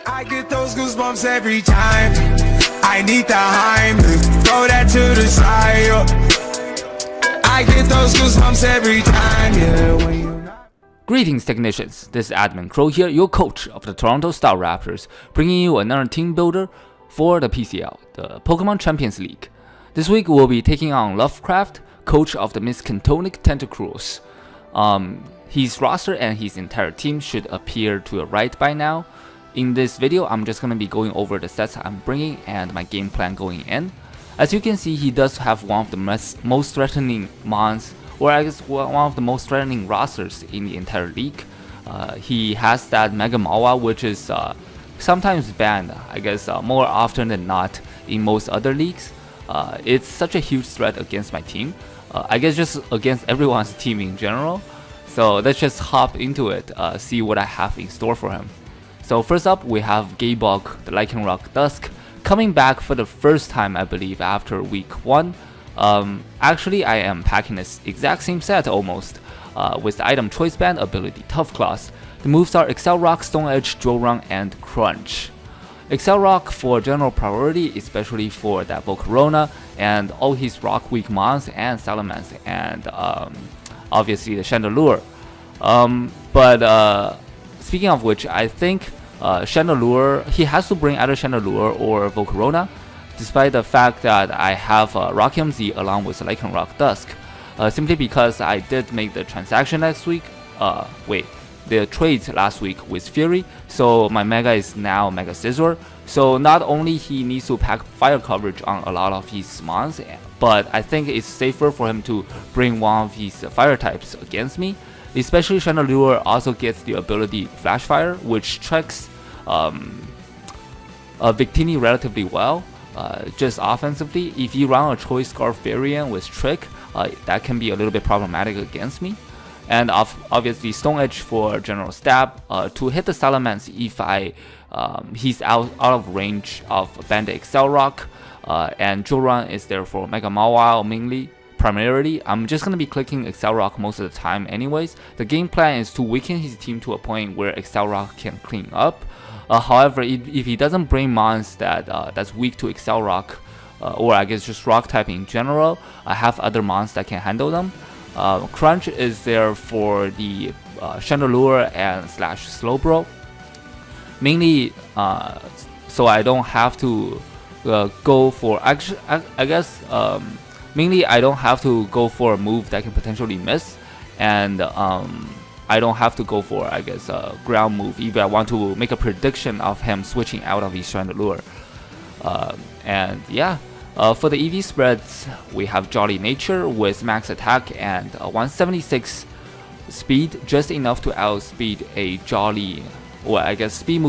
I get those goosebumps every time. I need the Heimlich, throw that to the side. I get those goosebumps every time, yeah. When you... Greetings, technicians. This is Admin Crow here, your coach of the Toronto Star Raptors, bringing you another team builder for the PCL, the Pokemon Champions League. This week we'll be taking on Lovecraft, coach of the Miskatonik Tentacruels. His roster and his entire team should appear to your right by now. In this video, I'm just going to be going over the sets I'm bringing and my game plan going in. As you can see, he does have one of the most threatening mons, or I guess one of the most threatening rosters in the entire league. He has that Mega Mawile, which is sometimes banned, I guess more often than not in most other leagues. It's such a huge threat against my team. I guess just against everyone's team in general. So let's just hop into it, see what I have in store for him. So first up, we have Gaybog, the Lycanroc Dusk, coming back for the first time, I believe, after week 1. Actually, I am packing this exact same set almost, with the item choice band ability Tough Claws. The moves are Excel Rock, Stone Edge, Drill Run, and Crunch. Excel Rock for general priority, especially for that Volcarona and all his rock weak mons and Salamence, and obviously the Chandelure. Speaking of which, I think Chandelure, he has to bring either Chandelure or Volcarona, despite the fact that I have Rockium Z along with Lycanroc Dusk, simply because I did make the transaction last week, the trade last week with Fury, so my Mega is now Mega Scizor. So not only he needs to pack fire coverage on a lot of his mons, but I think it's safer for him to bring one of his fire types against me. Especially Chandelure also gets the ability Flash Fire, which tracks Victini relatively well, just offensively. If you run a Choice Scarf variant with Trick, that can be a little bit problematic against me. And obviously Stone Edge for general stab, to hit the Salamence if he's out of range of Bandit Excel Rock, and Drill Run is there for Mega Mawile mainly. Primarily, I'm just going to be clicking Excel Rock most of the time anyways. The game plan is to weaken his team to a point where Excel Rock can clean up. However, if he doesn't bring mons that's weak to Excel Rock, or I guess just rock type in general, I have other mons that can handle them. Crunch is there for the Chandelure and / Slowbro. Mainly, so I don't have to go for, mainly, I don't have to go for a move that can potentially miss, and I don't have to go for, I guess, a ground move if I want to make a prediction of him switching out of his Chandelure. And yeah, for the EV spreads, we have Jolly Nature with max attack and 176 speed, just enough to outspeed a Jolly, or I guess speed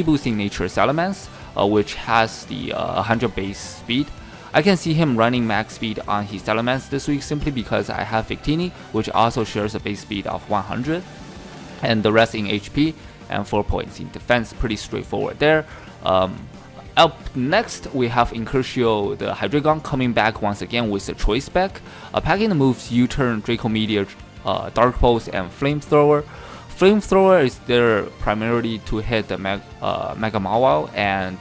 boosting Nature Salamence, which has the 100 base speed. I can see him running max speed on his Salamence this week simply because I have Victini, which also shares a base speed of 100, and the rest in HP and 4 points in defense. Pretty straightforward there. Up next, we have Incursio, the Hydreigon, coming back once again with the choice spec, packing the moves U-Turn, Draco Meteor, Dark Pulse, and Flamethrower. Flamethrower is there primarily to hit the Mega Mawile and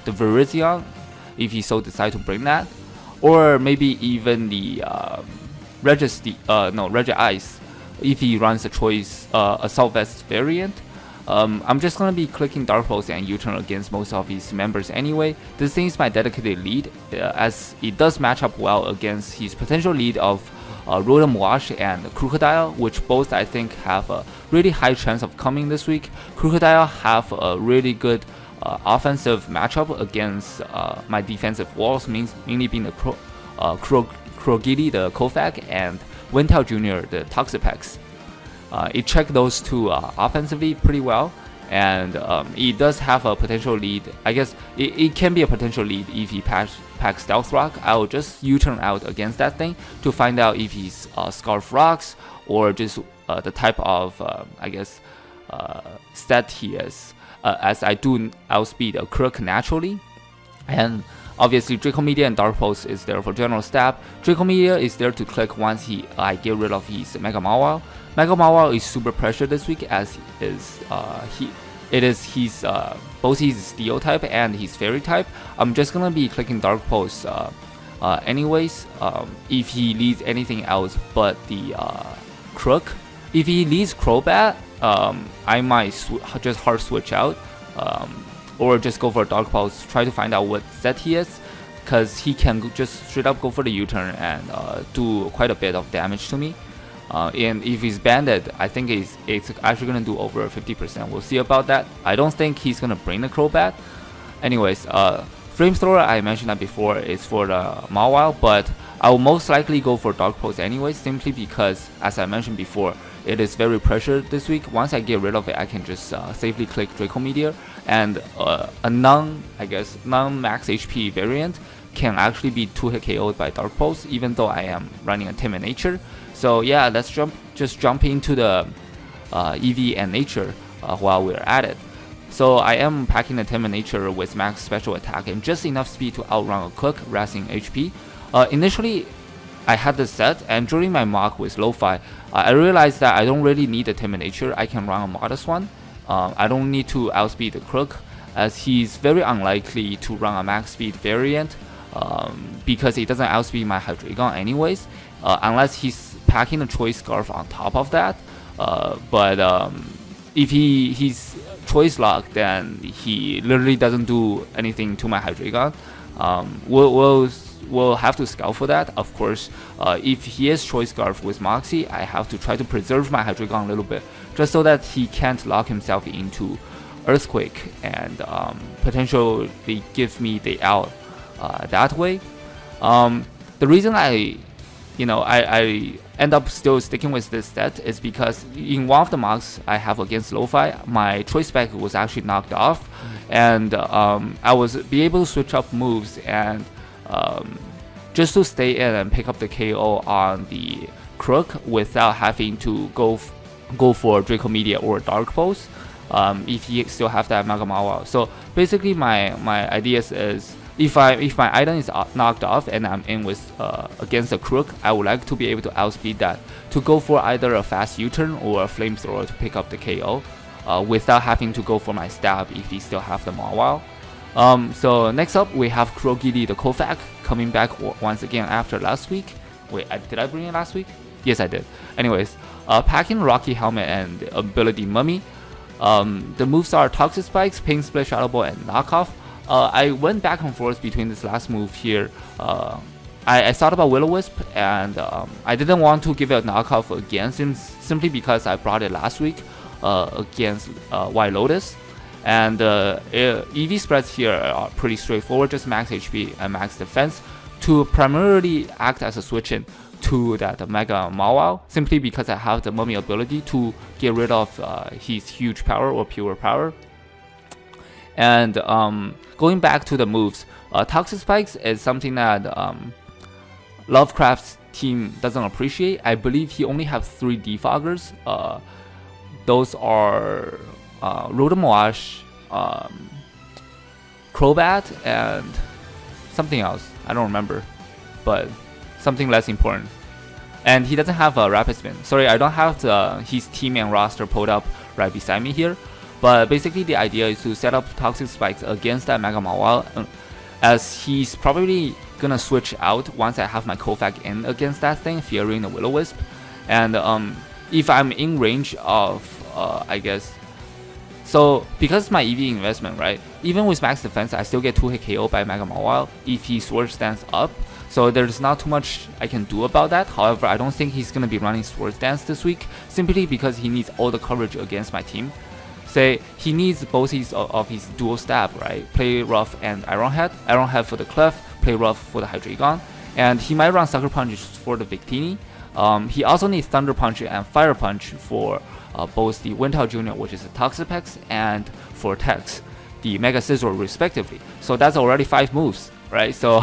the Virizion, if he so decide to bring that, or maybe even the Regice if he runs a choice Assault Vest variant. I'm just gonna be clicking Dark Pulse and U-Turn against most of his members anyway. This thing is my dedicated lead, as it does match up well against his potential lead of Rotom Wash and Crocodile, which both I think have a really high chance of coming this week. Crocodile have a really good offensive matchup against my defensive walls, mainly being the Krogili, the Kofag, and Wintel Jr., the Toxapex. It checked those two offensively pretty well, and it does have a potential lead. I guess it can be a potential lead if he packs Stealth Rock. I'll just U-turn out against that thing to find out if he's Scarf Rocks or just the type of stat he is, as I do outspeed a Crook naturally. And obviously Draco Meteor and Dark Pulse is there for general stab. Draco Meteor is there to click once I get rid of his Mega Mawile. Mega Mawile is super pressured this week, as is it is his both his steel type and his fairy type. I'm just gonna be clicking Dark Pulse anyways. If he leads anything else but the Crook, if he leads Crobat, I might just hard switch out, or just go for a Dark Pulse, try to find out what set he is, because he can just straight up go for the U-turn and do quite a bit of damage to me. And if he's banded, I think it's actually gonna do over 50%. We'll see about that. I don't think he's gonna bring the Crobat. Anyways, Flamethrower, I mentioned that before, is for the Mawile, but I will most likely go for Dark Pulse anyways, simply because, as I mentioned before, it is very pressured this week. Once I get rid of it, I can just safely click Draco Meteor, and a non-max HP variant can actually be 2-hit KO'd by Dark Pulse, even though I am running a Timid Nature. So yeah, let's just jump into the EV and Nature while we're at it. So I am packing the Timid Nature with max special attack and just enough speed to outrun a Cook, resting HP. Initially, I had this set, and during my mock with Lo-Fi, I realized that I don't really need a Timid Nature. I can run a modest one. I don't need to outspeed the Crook, as he's very unlikely to run a max speed variant, because he doesn't outspeed my Hydreigon anyways, unless he's packing a Choice Scarf on top of that. But if he's Choice Lock, then he literally doesn't do anything to my Hydreigon. We'll have to scout for that, of course. If he is Choice Scarf with Moxie, I have to try to preserve my Hydreigon a little bit, just so that he can't lock himself into Earthquake and potentially give me the out that way. The reason I end up still sticking with this set is because in one of the mocks I have against Lo-Fi, my Choice Spec was actually knocked off, and I was be able to switch up moves and just to stay in and pick up the KO on the Crook without having to go for Draco Meteor or Dark Pulse, if he still have that Mega Mawile. So basically my idea is, if my item is knocked off and I'm in with against a Crook, I would like to be able to outspeed that to go for either a fast U-turn or a Flamethrower to pick up the KO, without having to go for my stab if he still have the Mawile. So next up we have Krogili the Kofak coming back once again after last week. Wait, did I bring it last week? Yes, I did. Anyways, packing Rocky Helmet and ability Mummy. The moves are Toxic Spikes, Pain Split, Shadow Ball, and Knockoff. I went back and forth between this last move here. I thought about Will-O-Wisp, and I didn't want to give it a knockoff against him simply because I brought it last week against White Lotus. And EV spreads here are pretty straightforward, just max HP and max defense to primarily act as a switch-in to that Mega Mawile, simply because I have the Mummy ability to get rid of his huge power or pure power. And going back to the moves, Toxic Spikes is something that Lovecraft's team doesn't appreciate. I believe he only has 3 defoggers. Those are Rotomoash, Crobat, and something else. I don't remember, but something less important. And he doesn't have a Rapid Spin. Sorry, I don't have his team and roster pulled up right beside me here. But basically the idea is to set up Toxic Spikes against that Mega Mawile, as he's probably gonna switch out once I have my Kofak in against that thing, fearing the Will-O-Wisp. And if I'm in range of, I guess, so because my EV investment, right, even with max defense, I still get 2-hit KO by Mega Mawile if he Sword Stance up. So there's not too much I can do about that. However, I don't think he's gonna be running Sword Stance this week, simply because he needs all the coverage against my team. Say he needs both of his dual stab, right? Play Rough and Iron Head for the Clef, play Rough for the Hydreigon, and he might run Sucker Punch for the Victini. He also needs Thunder Punch and Fire Punch for both the Wintal Jr., which is a Toxapex, and for Tex, the Mega Scizor respectively. So that's already 5 moves, right? So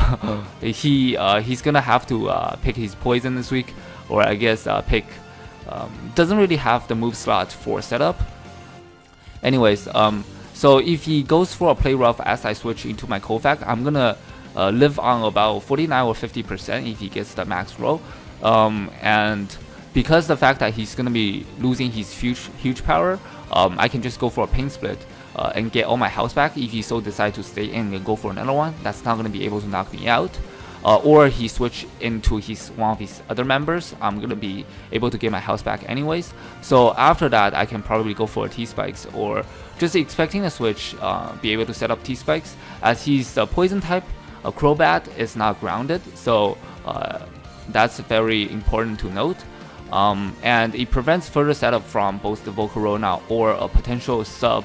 he's gonna have to pick his poison this week, or I guess doesn't really have the move slot for setup. Anyways, so if he goes for a Play Rough as I switch into my Kofak, I'm gonna live on about 49 or 50% if he gets the max roll. And because the fact that he's gonna be losing his huge power, I can just go for a Pain Split and get all my health back. If he so decide to stay in and go for another one, that's not gonna be able to knock me out. Or he switch into one of his other members, I'm gonna be able to get my health back anyways. So after that, I can probably go for a T-Spikes, or just expecting a switch, be able to set up T-Spikes. As he's a poison type, a Crobat is not grounded, so that's very important to note. And it prevents further setup from both the Volcarona or a potential Subcom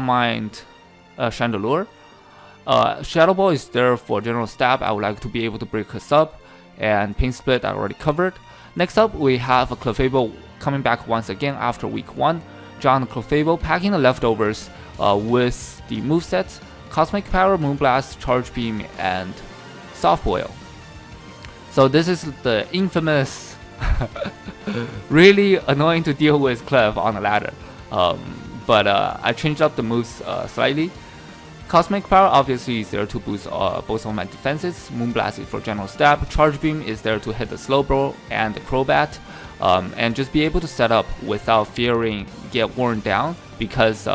Mind Chandelure. Shadow Ball is there for general stab. I would like to be able to break a sub, and Pink Split I already covered. Next up, we have a Clefable coming back once again after week 1. John Clefable packing the leftovers with the movesets Cosmic Power, Moonblast, Charge Beam, and Soft Boil. So this is the infamous, really annoying to deal with Clef on the ladder. But I changed up the moves slightly. Cosmic Power obviously is there to boost both of my defenses. Moonblast is for general stab. Charge Beam is there to hit the Slowbro and the Crobat, and just be able to set up without fearing get worn down, because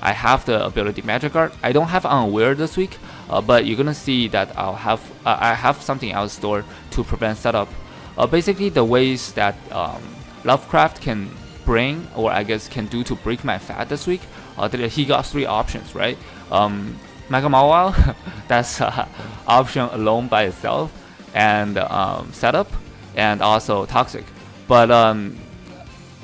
I have the ability Magic Guard. I don't have Unaware this week, but you're gonna see that I have something else stored to prevent setup. Basically, the ways that Lovecraft can bring, or I guess can do to break my fat this week, he got 3 options, right? Mega Mawile, that's option alone by itself, and setup, and also Toxic. But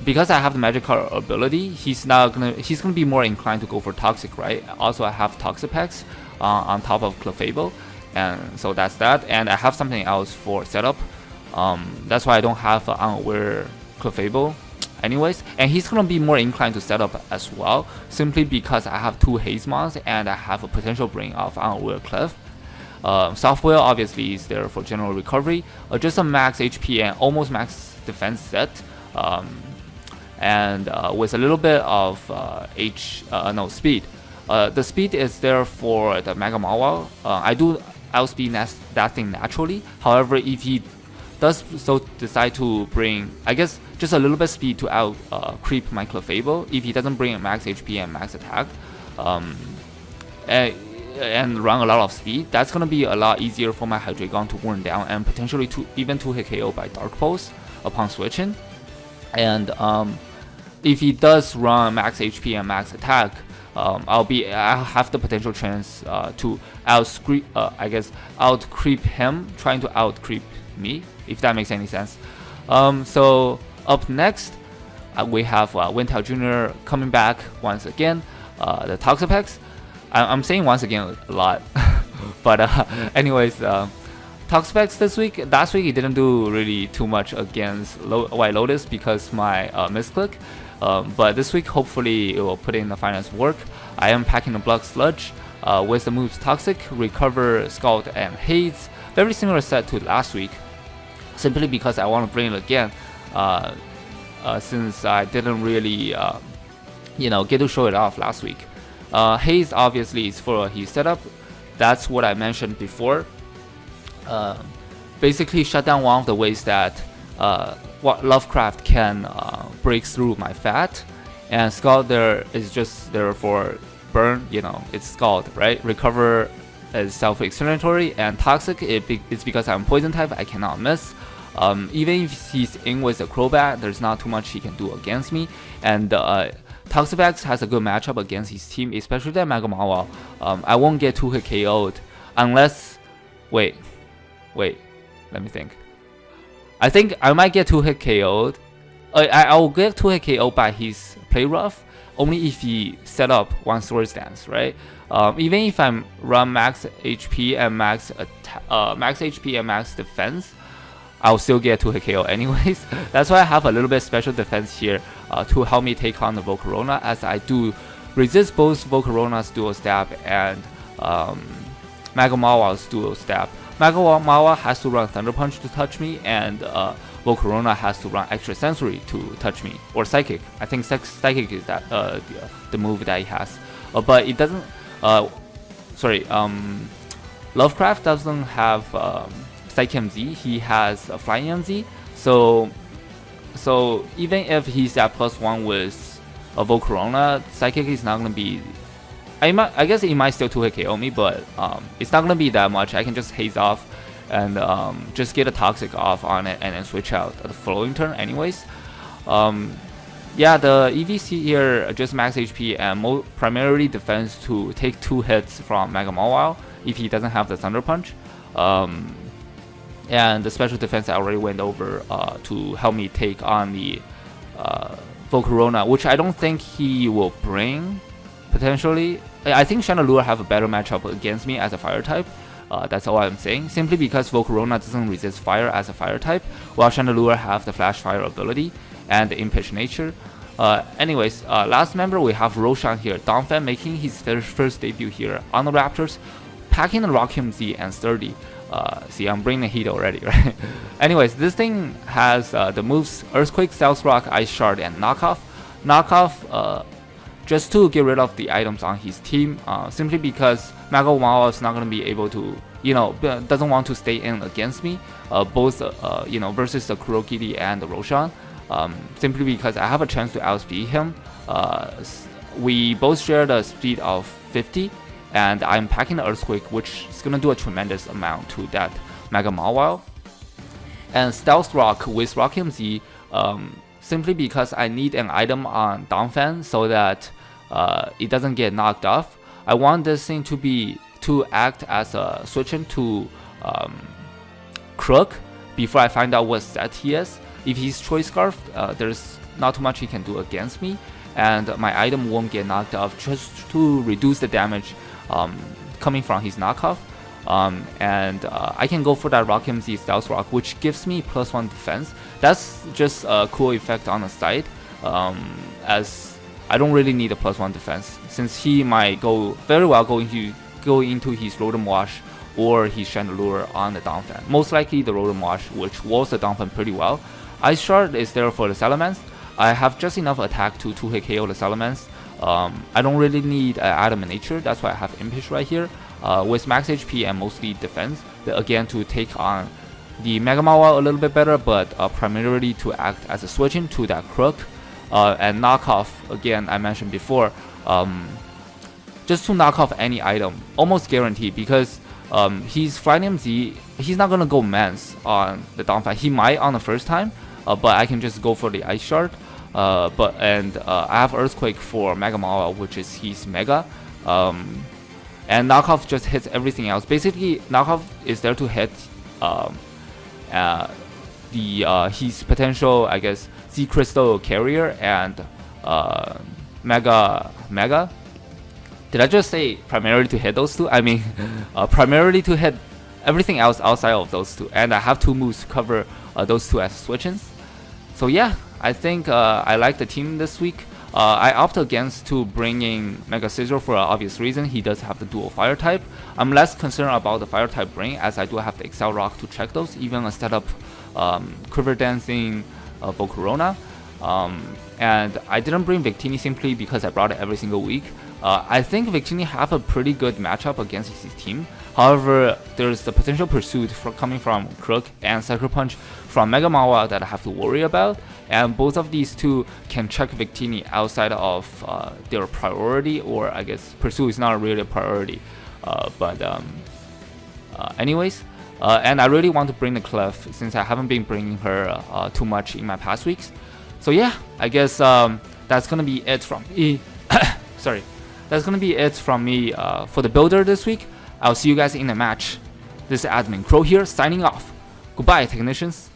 because I have the Magic Card ability, he's gonna be more inclined to go for Toxic, right? Also, I have Toxapex on top of Clefable, and so that's that. And I have something else for setup. That's why I don't have Unaware Clefable anyways, and he's gonna be more inclined to set up as well, simply because I have 2 Haze Mons and I have a potential bring of Unaware Clef. Software obviously is there for general recovery, just a max HP and almost max defense set, and with a little bit of speed. The speed is there for the Mega Mawile. I do outspeed that thing naturally. However, if he does so decide to bring, I guess, just a little bit speed to out creep my Clefable, if he doesn't bring a max HP and max attack, and run a lot of speed, that's gonna be a lot easier for my Hydreigon to worn down and potentially even 2-hit KO by Dark Pulse upon switching. And if he does run max HP and max attack, I'll have the potential chance to out creep him, trying to out creep me, if that makes any sense. So up next, we have Wintel Jr. coming back once again. The Toxapex. I'm saying once again a lot, but anyways, Toxapex this week. Last week he didn't do really too much against White Lotus because my misclick. But this week hopefully it will put in the finance work. I am packing the Blood Sludge with the moves Toxic, Recover, Scald, and Haze. Very similar set to last week, simply because I want to bring it again, since I didn't really get to show it off last week. Haze obviously is for his setup. That's what I mentioned before. Basically shut down one of the ways that what Lovecraft can break through my fat, and Scald there is just there for burn. It's Scald, right? Recover is self-explanatory, and Toxic it's because I'm poison type, I cannot miss. Even if he's in with a Crobat, there's not too much he can do against me, and Toxapex has a good matchup against his team, especially that Mega Mawile. I won't get 2-hit KO'd unless... Wait, let me think. I think I might get 2-hit KO'd. I will get 2-hit KO'd by his Play Rough, only if he set up one Swords Dance, right? Even if I run max HP and max defense, I'll still get 2-hit KO anyways. That's why I have a little bit special defense here to help me take on the Volcarona, as I do resist both Volcarona's dual stab and Mega Mawile's dual stab. Mega Mawile has to run Thunder Punch to touch me, and Volcarona has to run Extra Sensory to touch me, or Psychic. I think Psychic is that the move that he has, but it doesn't. Lovecraft doesn't have Psyche MZ. He has a Flying MZ, so So even if he's at +1 with a Volcarona, Psychic is not gonna be. I guess he might still 2-hit KO me, but it's not gonna be that much. I can just haze off and just get a Toxic off on it and then switch out the following turn anyways. Yeah, the EVC here just max HP and primarily defense to take 2 hits from Mega Mawile if he doesn't have the Thunder Punch. And the special defense I already went over to help me take on the Volcarona, which I don't think he will bring, potentially. I think Chandelure have a better matchup against me as a fire type. That's all I'm saying. Simply because Volcarona doesn't resist fire as a fire type, while Chandelure have the flash fire ability and the impatient nature. Anyways, last member we have Roshan here. Donphan making his first debut here on the Raptors, packing the Rockium Z and Sturdy. See, I'm bringing the heat already, right? Anyways, this thing has the moves Earthquake, Stealth Rock, Ice Shard, and Knockoff. Knockoff, just to get rid of the items on his team, simply because Mega Mawile is not going to be able to, doesn't want to stay in against me, both, versus the Kurokiri and the Roshan. Simply because I have a chance to outspeed him. We both share the speed of 50, and I'm packing the Earthquake, which is gonna do a tremendous amount to that Mega Mawile. And Stealth Rock with Rockium Z, simply because I need an item on Donphan so that it doesn't get knocked off. I want this thing to act as a switch into Crook before I find out what set he is. If he's Choice Scarf, there's not too much he can do against me, and my item won't get knocked off, just to reduce the damage coming from his knockoff. And I can go for that Rockium Z Stealth Rock, which gives me +1 defense. That's just a cool effect on the side, as I don't really need a +1 defense, since he might very well go into his Rotom Wash or his Chandelure on the Donphan. Most likely the Rotom Wash, which walls the Donphan pretty well. Ice Shard is there for the Salamence. I have just enough attack to 2-hit KO the Salamence. I don't really need Adamant Nature, that's why I have Impish right here. With max HP and mostly defense, again to take on the Mega Mawile a little bit better, but primarily to act as a switch into that Crook. And Knockoff, again, I mentioned before, just to knock off any item, almost guaranteed, because he's Flynium Z, he's not gonna go Mance on the Donphan. He might on the first time, but I can just go for the Ice Shard. I have Earthquake for Mega Mawile, which is his Mega. And Knockoff just hits everything else. Basically, Knockoff is there to hit his potential, I guess, Z Crystal Carrier and Mega. Did I just say primarily to hit those two? I mean, primarily to hit everything else outside of those two. And I have 2 moves to cover those 2 as switch-ins. So yeah, I think I like the team this week. I opt against to bringing Mega Scizor for an obvious reason. He does have the dual fire type. I'm less concerned about the fire type bring, as I do have the Excel Rock to check those, even instead of Quiver Dancing Volcarona. And I didn't bring Victini simply because I brought it every single week. I think Victini have a pretty good matchup against his team. However, there's the potential pursuit coming from Crook and Sucker Punch from Mega Mawile that I have to worry about. And both of these two can check Victini outside of their priority, or I guess Pursue is not really a priority. Anyways, and I really want to bring the Clef since I haven't been bringing her too much in my past weeks. So yeah, I guess that's gonna be it from me. Sorry, that's gonna be it from me for the builder this week. I'll see you guys in the match. This is Admin Crow here, signing off. Goodbye, technicians.